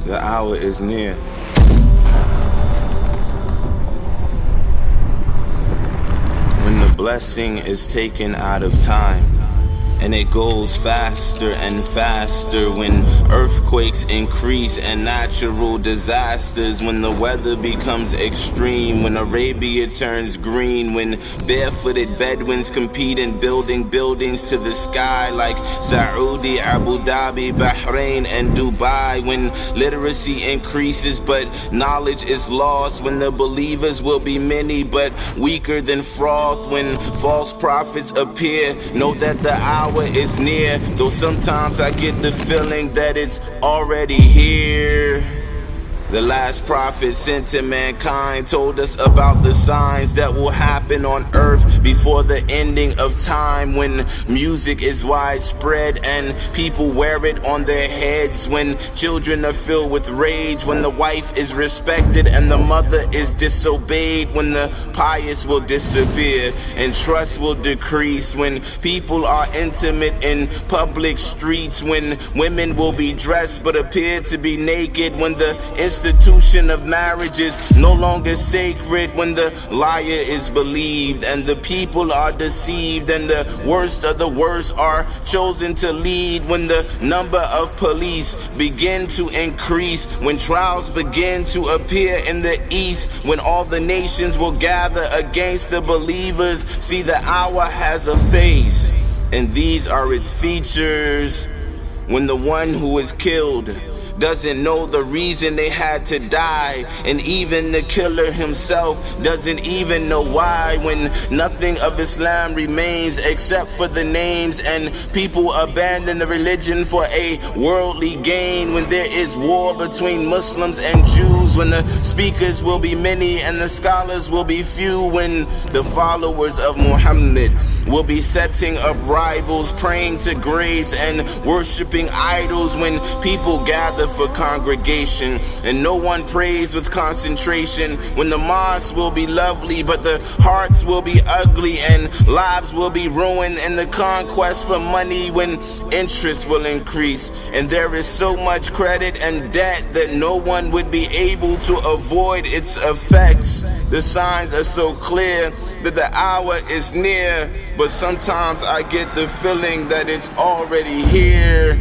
The hour is near. When the blessing is taken out of time, and it goes faster and faster. When earthquakes increase and natural disasters, when the weather becomes extreme, when Arabia turns green, when barefooted Bedouins compete in building buildings to the sky like Saudi, Abu Dhabi, Bahrain, and Dubai, when literacy increases but knowledge is lost, when the believers will be many but weaker than froth, when false prophets appear, know that the hour is near, though sometimes I get the feeling that it's already here. The last prophet sent to mankind told us about the signs that will happen on earth before the ending of time, when music is widespread and people wear it on their heads, when children are filled with rage, when the wife is respected and the mother is disobeyed, when the pious will disappear and trust will decrease, when people are intimate in public streets, when women will be dressed but appear to be naked, when the institution of marriage is no longer sacred, when the liar is believed and the people are deceived and the worst of the worst are chosen to lead, when the number of police begin to increase, when trials begin to appear in the east, when all the nations will gather against the believers. See, the hour has a face, and these are its features. When the one who is killed doesn't know the reason they had to die, and even the killer himself doesn't even know why, when nothing of Islam remains except for the names, and people abandon the religion for a worldly gain, when there is war between Muslims and Jews, when the speakers will be many and the scholars will be few, when the followers of Muhammad will be setting up rivals, praying to graves and worshiping idols, when people gather for congregation and no one prays with concentration, when the mosque will be lovely but the hearts will be ugly and lives will be ruined in the conquest for money, when interest will increase and there is so much credit and debt that no one would be able to avoid its effects. The signs are so clear that the hour is near, but sometimes I get the feeling that it's already here.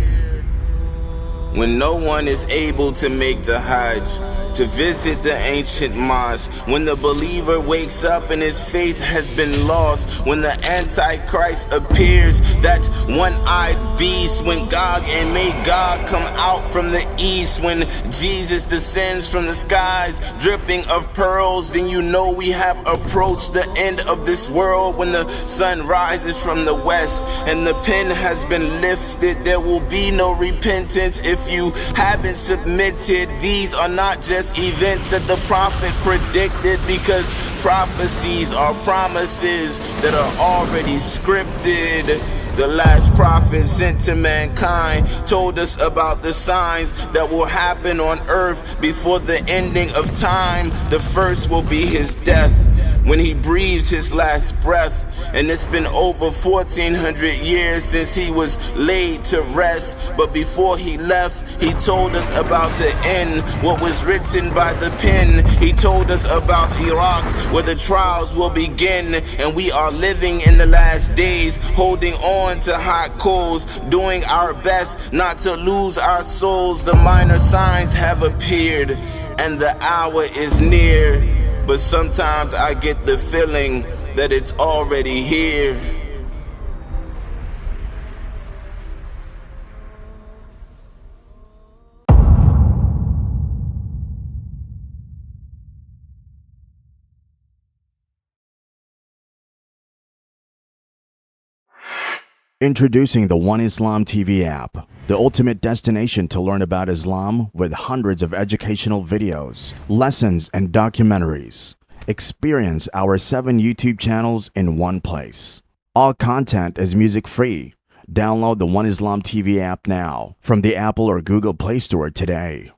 When no one is able to make the Hajj, to visit the ancient mosque, when the believer wakes up and his faith has been lost, when the Antichrist appears, that one-eyed beast, when Gog and Magog come out from the east, when Jesus descends from the skies dripping of pearls, then you know we have approached the end of this world. When the sun rises from the west and the pen has been lifted, there will be no repentance if you haven't submitted. These are not just events that the prophet predicted, because prophecies are promises that are already scripted. The last prophet sent to mankind told us about the signs that will happen on earth before the ending of time. The first will be his death, when he breathes his last breath. And it's been over 1400 years since he was laid to rest. But before he left, he told us about the end, what was written by the pen. He told us about Iraq, where the trials will begin. And we are living in the last days, holding on to hot coals, doing our best not to lose our souls. The minor signs have appeared, and the hour is near. But sometimes I get the feeling that it's already here. Introducing the One Islam TV app, the ultimate destination to learn about Islam with hundreds of educational videos, lessons, and documentaries. Experience our 7 YouTube channels in one place. All content is music-free. Download the One Islam TV app now from the Apple or Google Play Store today.